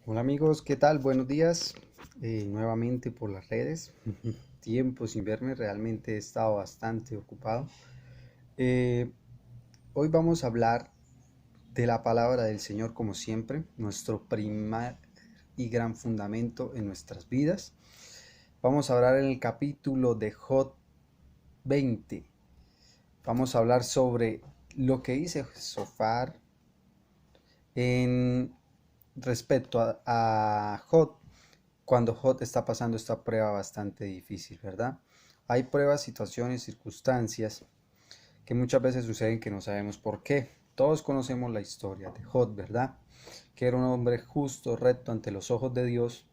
Hola amigos, ¿qué tal? Buenos días. Nuevamente por las redes. Tiempo sin verme, realmente he estado bastante ocupado. Eh, Hoy vamos a hablar de la palabra del Señor como siempre, nuestro primer y gran fundamento en nuestras vidas. Vamos a hablar en el capítulo de Job 20. Vamos a hablar sobre lo que dice Sofar en respecto a Job cuando Job está pasando esta prueba bastante difícil, ¿verdad? Hay pruebas, situaciones, circunstancias que muchas veces suceden que no sabemos por qué. Todos conocemos la historia de Job, ¿verdad? Que era un hombre justo, recto ante los ojos de Dios.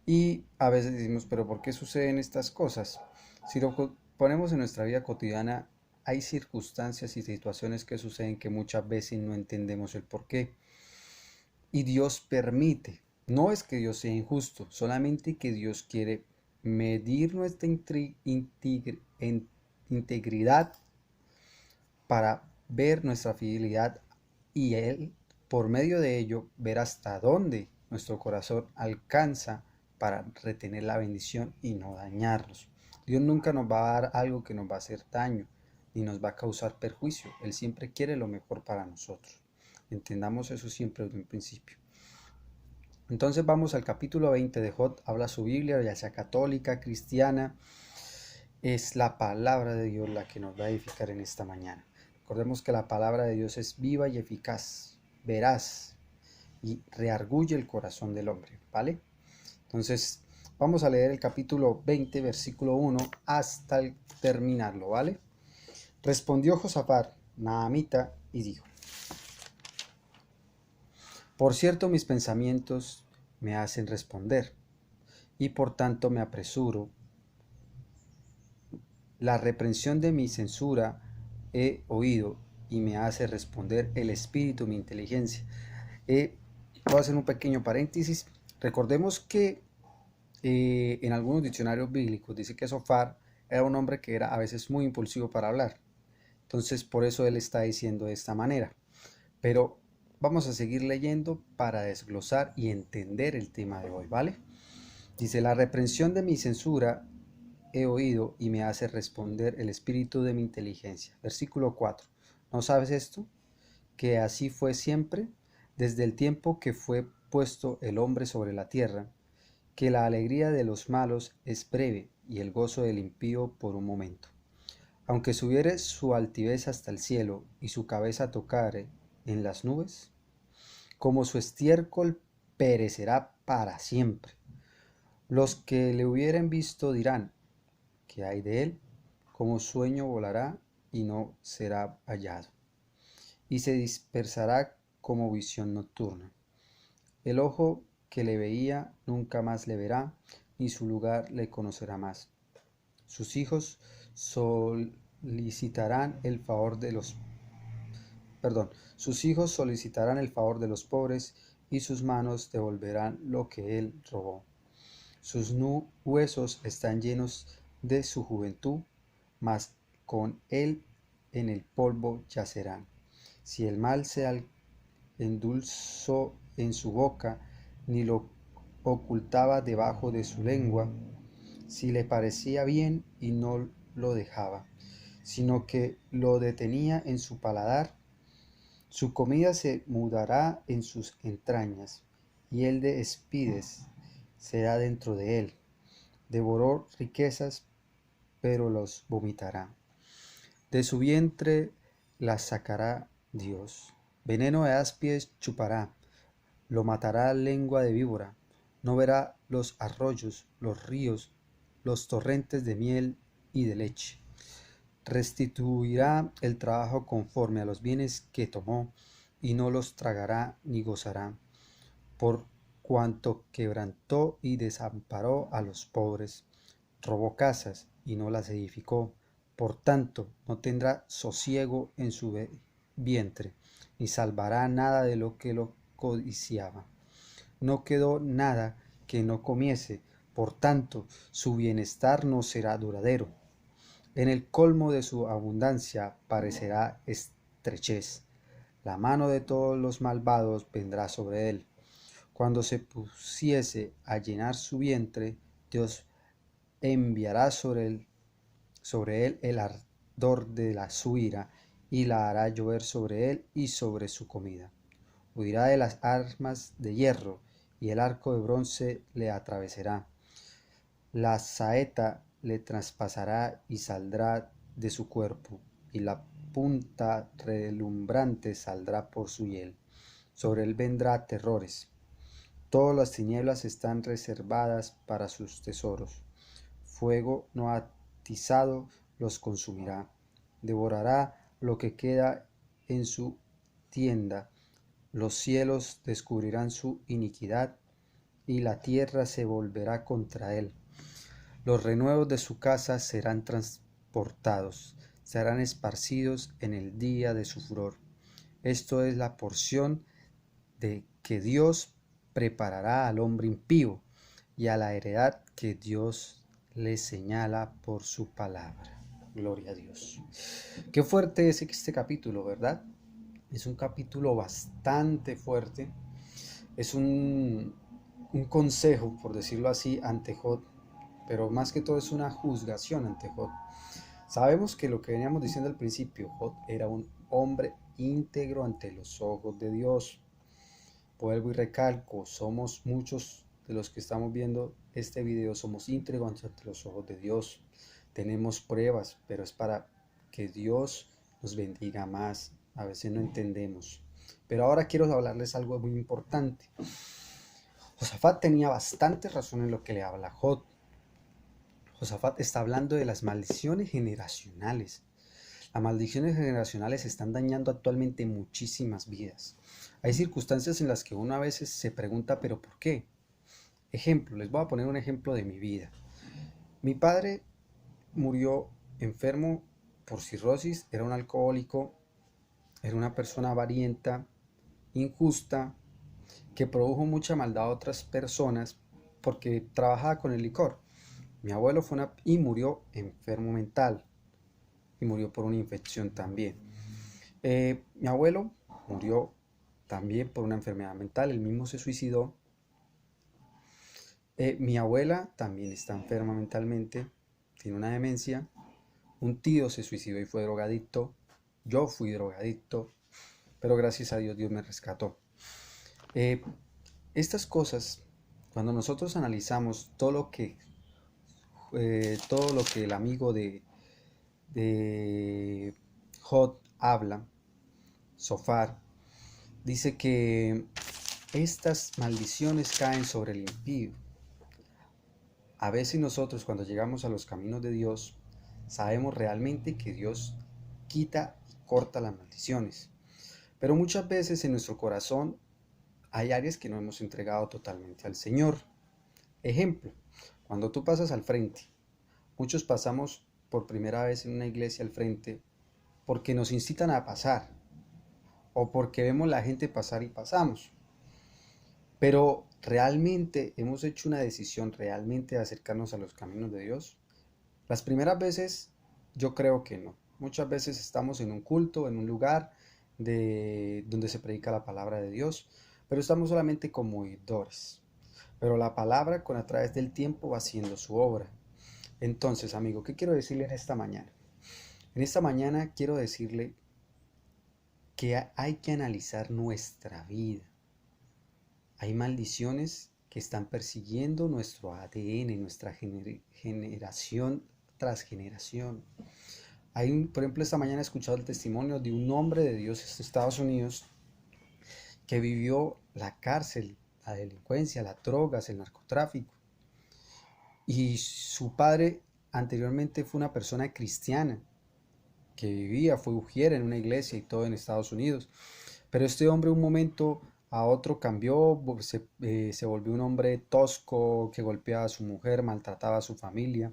Y a veces decimos, pero ¿por qué suceden estas cosas? Si lo ponemos en nuestra vida cotidiana, hay circunstancias y situaciones que suceden que muchas veces no entendemos el por qué. Y Dios permite. No es que Dios sea injusto, solamente que Dios quiere medir nuestra integridad para ver nuestra fidelidad y Él, por medio de ello, ver hasta dónde nuestro corazón alcanza para retener la bendición y no dañarnos. Dios nunca nos va a dar algo que nos va a hacer daño ni nos va a causar perjuicio. Él siempre quiere lo mejor para nosotros. Entendamos eso siempre desde un principio. Entonces vamos al capítulo 20 de Job, habla su Biblia, ya sea católica, cristiana, es la palabra de Dios la que nos va a edificar en esta mañana. Recordemos que la palabra de Dios es viva y eficaz, veraz y reargulle el corazón del hombre, ¿vale? Entonces vamos a leer el capítulo 20, versículo 1 hasta el terminarlo, ¿vale? Respondió Josafat, naamita, y dijo: Por cierto, mis pensamientos me hacen responder, y por tanto me apresuro. La reprensión de mi censura he oído, y me hace responder el espíritu mi inteligencia. Voy a hacer un pequeño paréntesis. Recordemos que en algunos diccionarios bíblicos dice que Sofar era un hombre que era a veces muy impulsivo para hablar. Entonces por eso él está diciendo de esta manera. Pero vamos a seguir leyendo para desglosar y entender el tema de hoy, ¿vale? Dice: la reprensión de mi censura he oído, y me hace responder el espíritu de mi inteligencia. Versículo 4. ¿No sabes esto? Que así fue siempre, desde el tiempo que fue puesto el hombre sobre la tierra, que la alegría de los malos es breve, y el gozo del impío por un momento. Aunque subiere su altivez hasta el cielo, y su cabeza tocare en las nubes, como su estiércol perecerá para siempre. Los que le hubieren visto dirán: ¿qué hay de él? Como sueño volará y no será hallado, y se dispersará como visión nocturna. El ojo que le veía nunca más le verá, ni su lugar le conocerá más. Sus hijos solicitarán el favor de los sus hijos solicitarán el favor de los pobres, y sus manos devolverán lo que él robó. Sus huesos están llenos de su juventud, mas con él en el polvo yacerán. Si el mal se endulzó en su boca, ni lo ocultaba debajo de su lengua, si le parecía bien y no lo dejaba, sino que lo detenía en su paladar, su comida se mudará en sus entrañas, y el de espides será dentro de él. Devoró riquezas, pero los vomitará. De su vientre las sacará Dios. Veneno de áspides chupará, lo matará lengua de víbora. No verá los arroyos, los ríos, los torrentes de miel y de leche. Restituirá el trabajo conforme a los bienes que tomó, y no los tragará ni gozará, por cuanto quebrantó y desamparó a los pobres, robó casas y no las edificó. Por tanto, no tendrá sosiego en su vientre, ni salvará nada de lo que lo codiciaba. No quedó nada que no comiese, por tanto, su bienestar no será duradero. En el colmo de su abundancia parecerá estrechez. La mano de todos los malvados vendrá sobre él. Cuando se pusiese a llenar su vientre, Dios enviará sobre él el ardor de su ira, y la hará llover sobre él y sobre su comida. Huirá de las armas de hierro, y el arco de bronce le atravesará. La saeta le traspasará y saldrá de su cuerpo, y la punta relumbrante saldrá por su hiel. Sobre él vendrá terrores. Todas las tinieblas están reservadas para sus tesoros. Fuego no atizado los consumirá. Devorará lo que queda en su tienda. Los cielos descubrirán su iniquidad, y la tierra se volverá contra él. Los renuevos de su casa serán transportados, serán esparcidos en el día de su furor. Esto es la porción de que Dios preparará al hombre impío, y a la heredad que Dios le señala por su palabra. Gloria a Dios. Qué fuerte es este capítulo, ¿verdad? Es un capítulo bastante fuerte. Es un consejo, por decirlo así, ante Jod, pero más que todo es una juzgación ante Jod. Sabemos que lo que veníamos diciendo al principio, Jod era un hombre íntegro ante los ojos de Dios. Vuelvo y recalco, somos muchos de los que estamos viendo este video, somos íntegros ante los ojos de Dios. Tenemos pruebas, pero es para que Dios nos bendiga más. A veces no entendemos. Pero ahora quiero hablarles algo muy importante. Josafat tenía bastante razón en lo que le habla Jod. Josafat está hablando de las maldiciones generacionales. Las maldiciones generacionales están dañando actualmente muchísimas vidas. Hay circunstancias en las que uno a veces se pregunta, ¿pero por qué? Ejemplo, les voy a poner un ejemplo de mi vida. Mi padre murió enfermo por cirrosis, era un alcohólico, era una persona avarienta, injusta, que produjo mucha maldad a otras personas porque trabajaba con el licor. Mi abuelo y murió enfermo mental, y murió por una infección también. Mi abuelo murió también por una enfermedad mental, él mismo se suicidó. Mi abuela también está enferma mentalmente, tiene una demencia. Un tío se suicidó y fue drogadicto. Yo fui drogadicto, pero gracias a Dios, Dios me rescató. Estas cosas, cuando nosotros analizamos todo lo que el amigo de Jod habla, Sofar, dice que estas maldiciones caen sobre el impío. A veces nosotros, cuando llegamos a los caminos de Dios, sabemos realmente que Dios quita y corta las maldiciones. Pero muchas veces en nuestro corazón hay áreas que no hemos entregado totalmente al Señor. Ejemplo, cuando tú pasas al frente, muchos pasamos por primera vez en una iglesia al frente porque nos incitan a pasar o porque vemos la gente pasar y pasamos. Pero ¿realmente hemos hecho una decisión realmente de acercarnos a los caminos de Dios? Las primeras veces yo creo que no. Muchas veces estamos en un culto, en un lugar donde se predica la palabra de Dios, pero estamos solamente como oidores. Pero la palabra a través del tiempo va haciendo su obra. Entonces, amigo, ¿qué quiero decirle en esta mañana? En esta mañana quiero decirle que hay que analizar nuestra vida. Hay maldiciones que están persiguiendo nuestro ADN, nuestra generación tras generación. Por ejemplo, esta mañana he escuchado el testimonio de un hombre de Dios en Estados Unidos que vivió la cárcel, la delincuencia, las drogas, el narcotráfico. Y su padre anteriormente fue una persona cristiana que fue ujier en una iglesia y todo en Estados Unidos. Pero este hombre un momento a otro cambió, se volvió un hombre tosco que golpeaba a su mujer, maltrataba a su familia.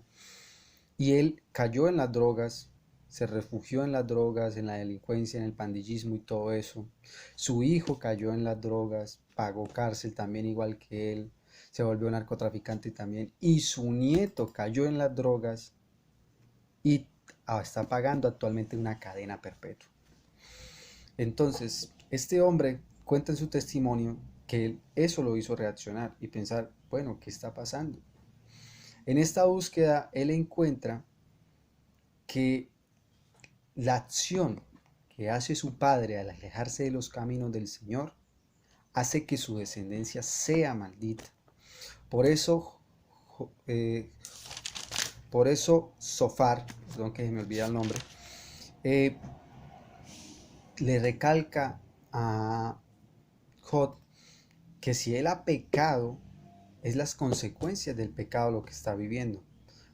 Y él cayó en las drogas, se refugió en las drogas, en la delincuencia, en el pandillismo y todo eso. Su hijo cayó en las drogas, pagó cárcel también igual que él, se volvió narcotraficante también. Y su nieto cayó en las drogas y está pagando actualmente una cadena perpetua. Entonces, este hombre cuenta en su testimonio que eso lo hizo reaccionar y pensar, bueno, ¿qué está pasando? En esta búsqueda, él encuentra que la acción que hace su padre al alejarse de los caminos del Señor hace que su descendencia sea maldita. Por eso, eh, por eso Zofar, perdón que se me olvida el nombre, eh, le recalca a Jod que si él ha pecado, es las consecuencias del pecado lo que está viviendo.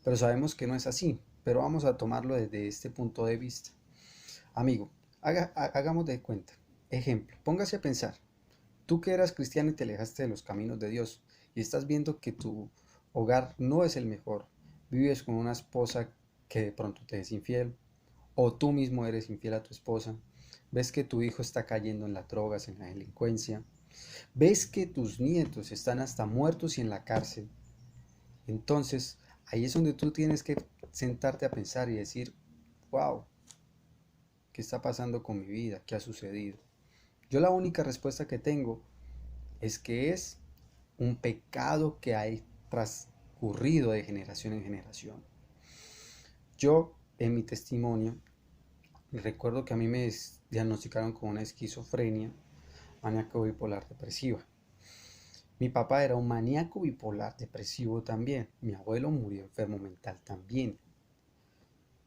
Pero sabemos que no es así, pero vamos a tomarlo desde este punto de vista. Amigo, hagamos de cuenta. Ejemplo, póngase a pensar. Tú que eras cristiano y te alejaste de los caminos de Dios y estás viendo que tu hogar no es el mejor, vives con una esposa que de pronto te es infiel, o tú mismo eres infiel a tu esposa, ves que tu hijo está cayendo en las drogas, en la delincuencia, ves que tus nietos están hasta muertos y en la cárcel. Entonces, ahí es donde tú tienes que sentarte a pensar y decir, wow, ¿qué está pasando con mi vida? ¿Qué ha sucedido? Yo la única respuesta que tengo es que es un pecado que ha transcurrido de generación en generación. Yo, en mi testimonio, recuerdo que a mí me diagnosticaron con una esquizofrenia maníaco bipolar depresiva. Mi papá era un maníaco bipolar depresivo también. Mi abuelo murió enfermo mental también.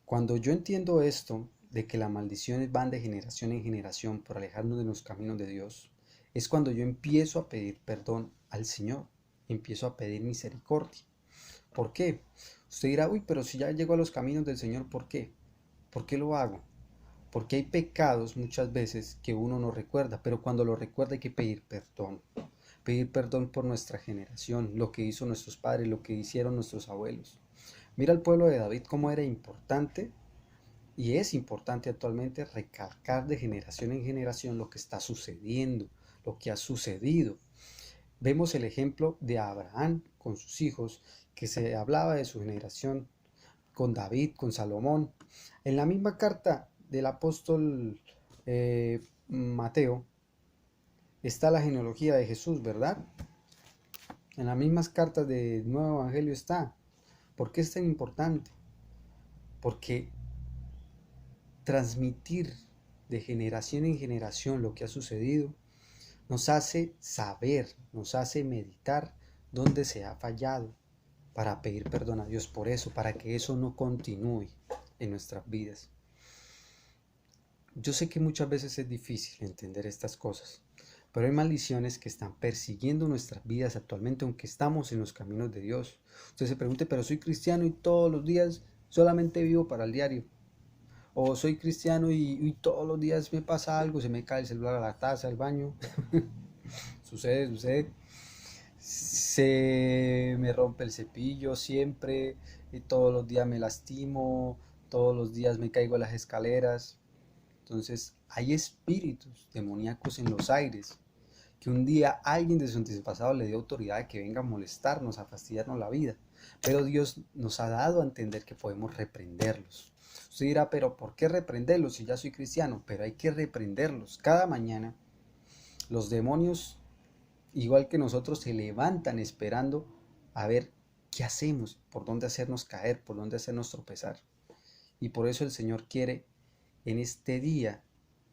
Cuando yo entiendo esto, de que las maldiciones van de generación en generación por alejarnos de los caminos de Dios, es cuando yo empiezo a pedir perdón al Señor, empiezo a pedir misericordia. ¿Por qué? Usted dirá, uy, pero si ya llego a los caminos del Señor, ¿por qué? ¿Por qué lo hago? Porque hay pecados muchas veces que uno no recuerda, pero cuando lo recuerda hay que pedir perdón. Pedir perdón por nuestra generación, lo que hizo nuestros padres, lo que hicieron nuestros abuelos. Mira el pueblo de David cómo era importante y es importante actualmente recalcar de generación en generación lo que está sucediendo, lo que ha sucedido. Vemos el ejemplo de Abraham con sus hijos, que se hablaba de su generación, con David, con Salomón. En la misma carta del apóstol Mateo está la genealogía de Jesús, ¿verdad? En las mismas cartas del Nuevo Evangelio está. ¿Por qué es tan importante? Porque transmitir de generación en generación lo que ha sucedido nos hace saber, nos hace meditar dónde se ha fallado para pedir perdón a Dios por eso, para que eso no continúe en nuestras vidas. Yo sé que muchas veces es difícil entender estas cosas, pero hay maldiciones que están persiguiendo nuestras vidas actualmente, aunque estamos en los caminos de Dios. Usted se pregunte, pero soy cristiano y todos los días solamente vivo para el diario. O soy cristiano y todos los días me pasa algo, se me cae el celular a la taza, al baño. Sucede. Se me rompe el cepillo siempre, y todos los días me lastimo, todos los días me caigo a las escaleras. Entonces, hay espíritus demoníacos en los aires que un día alguien de su antepasado le dio autoridad de que venga a molestarnos, a fastidiarnos la vida. Pero Dios nos ha dado a entender que podemos reprenderlos. Usted dirá, pero ¿por qué reprenderlos si ya soy cristiano? Pero hay que reprenderlos. Cada mañana los demonios, igual que nosotros, se levantan esperando a ver qué hacemos, por dónde hacernos caer, por dónde hacernos tropezar. Y por eso el Señor quiere en este día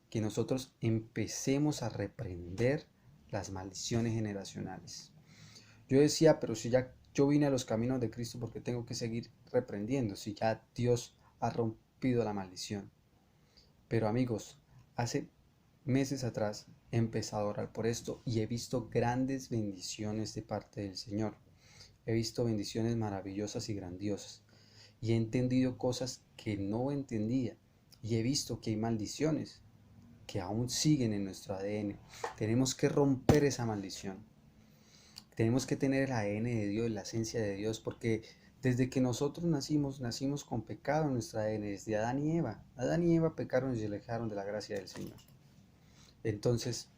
que nosotros empecemos a reprender las maldiciones generacionales. Yo decía, pero si ya yo vine a los caminos de Cristo, ¿por qué tengo que seguir reprendiendo si ya Dios ha rompido la maldición? Pero amigos, hace meses atrás he empezado a orar por esto y he visto grandes bendiciones de parte del Señor. He visto bendiciones maravillosas y grandiosas. Y he entendido cosas que no entendía. Y he visto que hay maldiciones que aún siguen en nuestro ADN. Tenemos que romper esa maldición. Tenemos que tener el ADN de Dios, la esencia de Dios, porque desde que nosotros nacimos con pecado en nuestro ADN, desde Adán y Eva. Adán y Eva pecaron y se alejaron de la gracia del Señor. Entonces,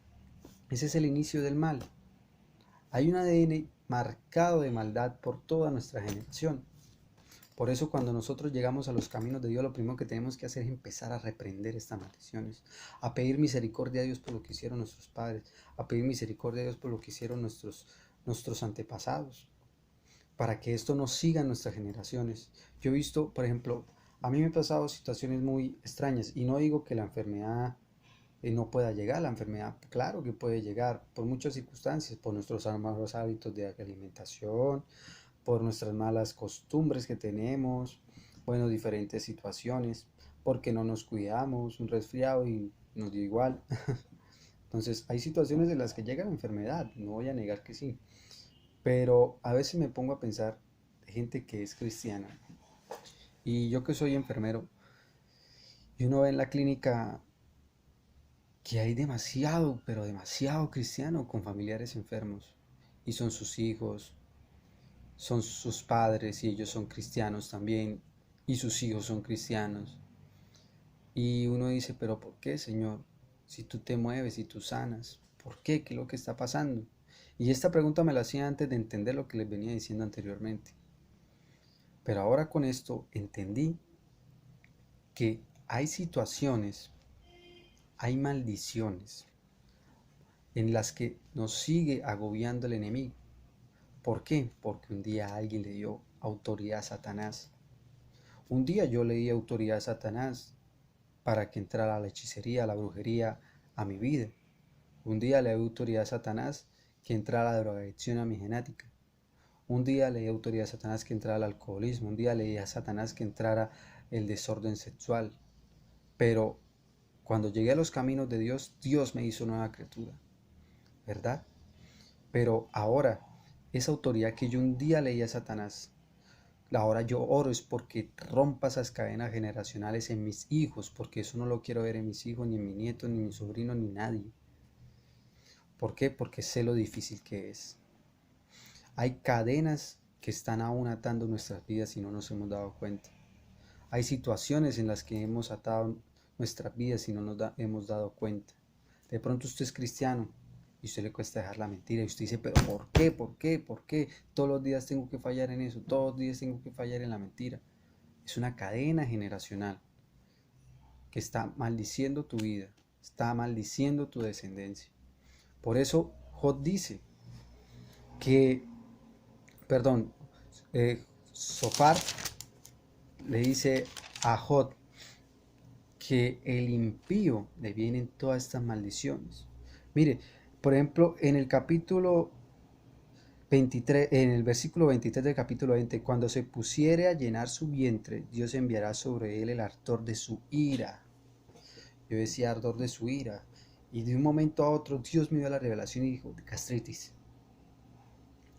ese es el inicio del mal. Hay un ADN marcado de maldad por toda nuestra generación. Por eso cuando nosotros llegamos a los caminos de Dios, lo primero que tenemos que hacer es empezar a reprender estas maldiciones, a pedir misericordia a Dios por lo que hicieron nuestros padres, a pedir misericordia a Dios por lo que hicieron nuestros antepasados, para que esto no siga en nuestras generaciones. Yo he visto, por ejemplo, a mí me han pasado situaciones muy extrañas y no digo que la enfermedad no pueda llegar, la enfermedad claro que puede llegar por muchas circunstancias, por nuestros malos hábitos de alimentación, por nuestras malas costumbres que tenemos, bueno, diferentes situaciones, porque no nos cuidamos, un resfriado y nos dio igual. Entonces, hay situaciones en las que llega la enfermedad, no voy a negar que sí, pero a veces me pongo a pensar de gente que es cristiana y yo que soy enfermero, y uno ve en la clínica que hay demasiado, pero demasiado cristiano con familiares enfermos y son sus hijos, son sus padres y ellos son cristianos también y sus hijos son cristianos. Y uno dice, pero ¿por qué, Señor? Si tú te mueves y tú sanas, ¿por qué? ¿Qué es lo que está pasando? Y esta pregunta me la hacía antes de entender lo que les venía diciendo anteriormente. Pero ahora con esto entendí que hay situaciones, hay maldiciones en las que nos sigue agobiando el enemigo. ¿Por qué? Porque un día alguien le dio autoridad a Satanás. Un día yo le di autoridad a Satanás para que entrara a la hechicería, a la brujería, a mi vida. Un día le di autoridad a Satanás que entrara la drogadicción a mi genética. Un día le di autoridad a Satanás que entrara el alcoholismo. Un día le di a Satanás que entrara el desorden sexual. Pero cuando llegué a los caminos de Dios, Dios me hizo nueva criatura, ¿verdad? Pero ahora, esa autoridad que yo un día leí a Satanás, ahora yo oro es porque rompa esas cadenas generacionales en mis hijos, porque eso no lo quiero ver en mis hijos, ni en mi nieto, ni en mi sobrino, ni nadie. ¿Por qué? Porque sé lo difícil que es. Hay cadenas que están aún atando nuestras vidas y no nos hemos dado cuenta. Hay situaciones en las que hemos atado nuestras vidas y no nos hemos dado cuenta. De pronto usted es cristiano y a usted le cuesta dejar la mentira y usted dice, pero ¿por qué? ¿Por qué? ¿Por qué? Todos los días tengo que fallar en eso, todos los días tengo que fallar en la mentira. Es una cadena generacional que está maldiciendo tu vida, está maldiciendo tu descendencia. Por eso Job dice que, perdón, Sofar le dice a Job que el impío le vienen todas estas maldiciones. Mire, por ejemplo, en el capítulo 23, en el versículo 23 del capítulo 20, cuando se pusiere a llenar su vientre, Dios enviará sobre él el ardor de su ira. Yo decía ardor de su ira. Y de un momento a otro Dios me dio la revelación y dijo, gastritis.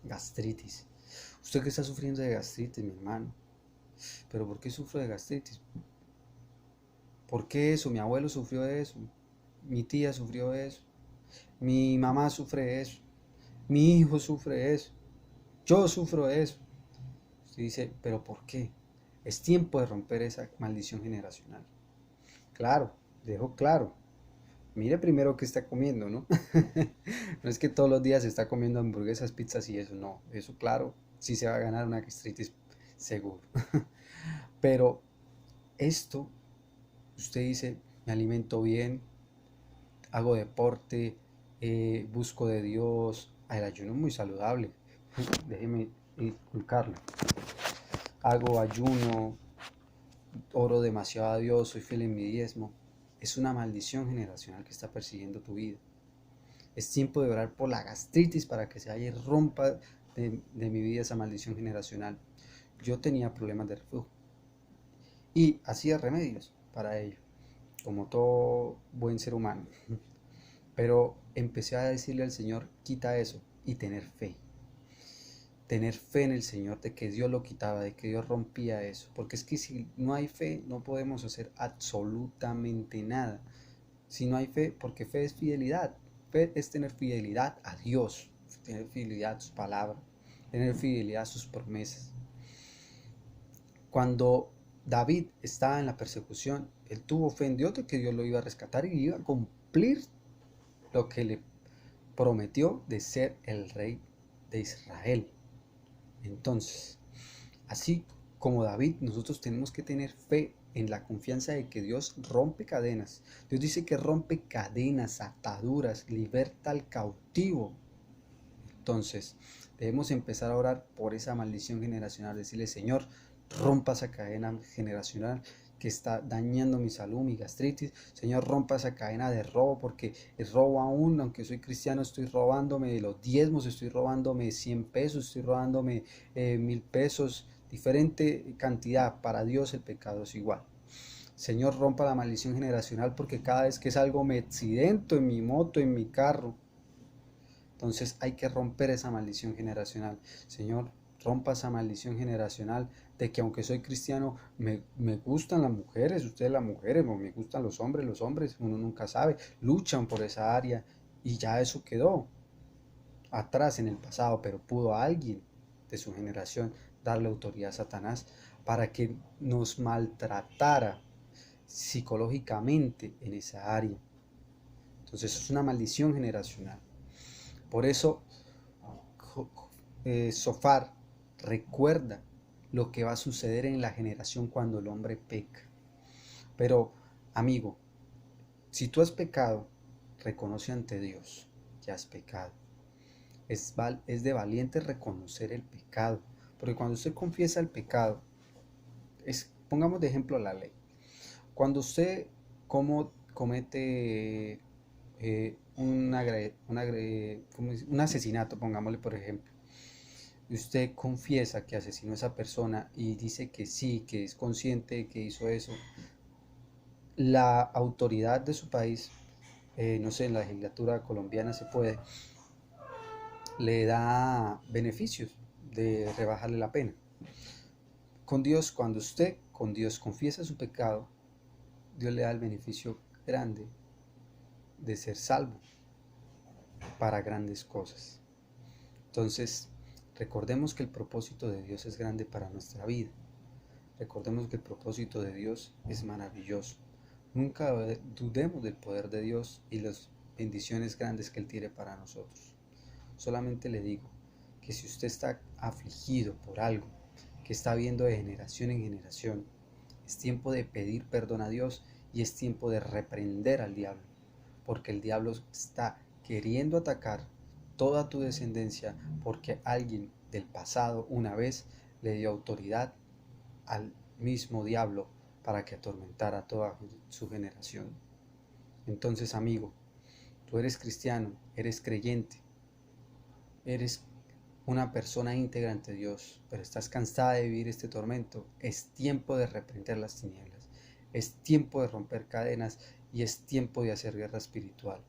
Gastritis. ¿Usted que está sufriendo de gastritis, mi hermano? ¿Pero por qué sufro de gastritis? ¿Por qué eso? Mi abuelo sufrió de eso. Mi tía sufrió de eso. Mi mamá sufre de eso. Mi hijo sufre de eso. Yo sufro de eso. Usted dice, ¿pero por qué? Es tiempo de romper esa maldición generacional. Claro, dejo claro. Mire primero qué está comiendo, ¿no? No es que todos los días se está comiendo hamburguesas, pizzas y eso, no. Eso, claro, sí se va a ganar una gastritis seguro. Pero esto, usted dice, me alimento bien, hago deporte, busco de Dios, el ayuno es muy saludable, déjeme inculcarlo. Hago ayuno, oro demasiado a Dios, soy fiel en mi diezmo. Es una maldición generacional que está persiguiendo tu vida. Es tiempo de orar por la gastritis para que se vaya y rompa de mi vida esa maldición generacional. Yo tenía problemas de reflujo y hacía remedios para ello, como todo buen ser humano. Pero empecé a decirle al Señor, quita eso y tener fe. Tener fe en el Señor de que Dios lo quitaba, de que Dios rompía eso. Porque es que si no hay fe, no podemos hacer absolutamente nada. Si no hay fe, porque fe es fidelidad. Fe es tener fidelidad a Dios, tener fidelidad a su palabra, tener fidelidad a sus promesas. Cuando David estaba en la persecución, él tuvo fe en Dios de que Dios lo iba a rescatar y iba a cumplir lo que le prometió de ser el rey de Israel. Entonces, así como David, nosotros tenemos que tener fe en la confianza de que Dios rompe cadenas. Dios dice que rompe cadenas, ataduras, liberta al cautivo. Entonces, debemos empezar a orar por esa maldición generacional, decirle, Señor, rompa esa cadena generacional que está dañando mi salud, mi gastritis. Señor, rompa esa cadena de robo, porque el robo aún, aunque soy cristiano, estoy robándome los diezmos, estoy robándome 100 pesos, estoy robándome 1000 pesos, diferente cantidad. Para Dios el pecado es igual. Señor, rompa la maldición generacional, porque cada vez que salgo me accidento en mi moto, en mi carro. Entonces hay que romper esa maldición generacional. Señor, rompa esa maldición generacional de que aunque soy cristiano, me gustan las mujeres, ustedes las mujeres, me gustan los hombres, uno nunca sabe, luchan por esa área y ya eso quedó atrás en el pasado, pero pudo alguien de su generación darle autoridad a Satanás para que nos maltratara psicológicamente en esa área. Entonces es una maldición generacional. Por eso, Sofar recuerda lo que va a suceder en la generación cuando el hombre peca. Pero, amigo, si tú has pecado, reconoce ante Dios que has pecado. Es de valiente reconocer el pecado, porque cuando usted confiesa el pecado, pongamos de ejemplo la ley. Cuando usted comete un asesinato, pongámosle por ejemplo, y usted confiesa que asesinó a esa persona y dice que sí, que es consciente que hizo eso, la autoridad de su país, no sé, en la legislatura colombiana se puede, le da beneficios de rebajarle la pena. Con Dios, cuando usted con Dios confiesa su pecado, Dios le da el beneficio grande de ser salvo para grandes cosas. Entonces, recordemos que el propósito de Dios es grande para nuestra vida. Recordemos que el propósito de Dios es maravilloso. Nunca dudemos del poder de Dios y las bendiciones grandes que Él tiene para nosotros. Solamente le digo que si usted está afligido por algo que está viendo de generación en generación, es tiempo de pedir perdón a Dios y es tiempo de reprender al diablo, porque el diablo está queriendo atacar toda tu descendencia porque alguien del pasado una vez le dio autoridad al mismo diablo para que atormentara a toda su generación. Entonces, amigo, tú eres cristiano, eres creyente, eres una persona íntegra ante Dios, pero estás cansada de vivir este tormento. Es tiempo de reprender las tinieblas, es tiempo de romper cadenas y es tiempo de hacer guerra espiritual.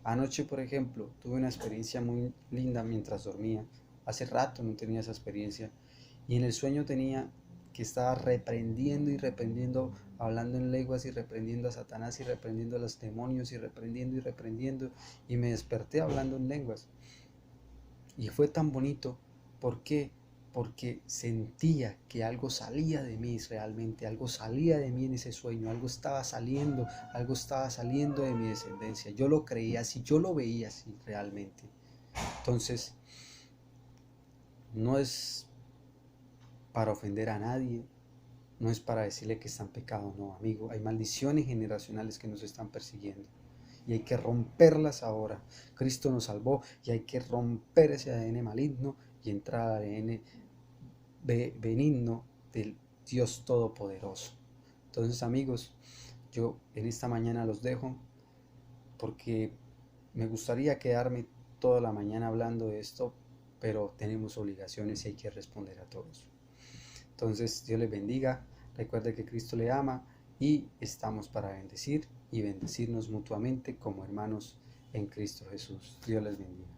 Anoche, por ejemplo, tuve una experiencia muy linda mientras dormía. Hace rato no tenía esa experiencia y en el sueño tenía que estaba reprendiendo y reprendiendo, hablando en lenguas y reprendiendo a Satanás y reprendiendo a los demonios y reprendiendo y me desperté hablando en lenguas. Y fue tan bonito. ¿Por qué? Porque sentía que algo salía de mí realmente, algo salía de mí en ese sueño, algo estaba saliendo de mi descendencia. Yo lo creía así, yo lo veía así realmente. Entonces, no es para ofender a nadie, no es para decirle que está en pecado, no, amigo. Hay maldiciones generacionales que nos están persiguiendo y hay que romperlas ahora. Cristo nos salvó y hay que romper ese ADN maligno y entrar al ADN benigno del Dios Todopoderoso. Entonces, amigos, yo en esta mañana los dejo porque me gustaría quedarme toda la mañana hablando de esto, pero tenemos obligaciones y hay que responder a todos. Entonces, Dios les bendiga. Recuerde que Cristo le ama y estamos para bendecir y bendecirnos mutuamente como hermanos en Cristo Jesús. Dios les bendiga.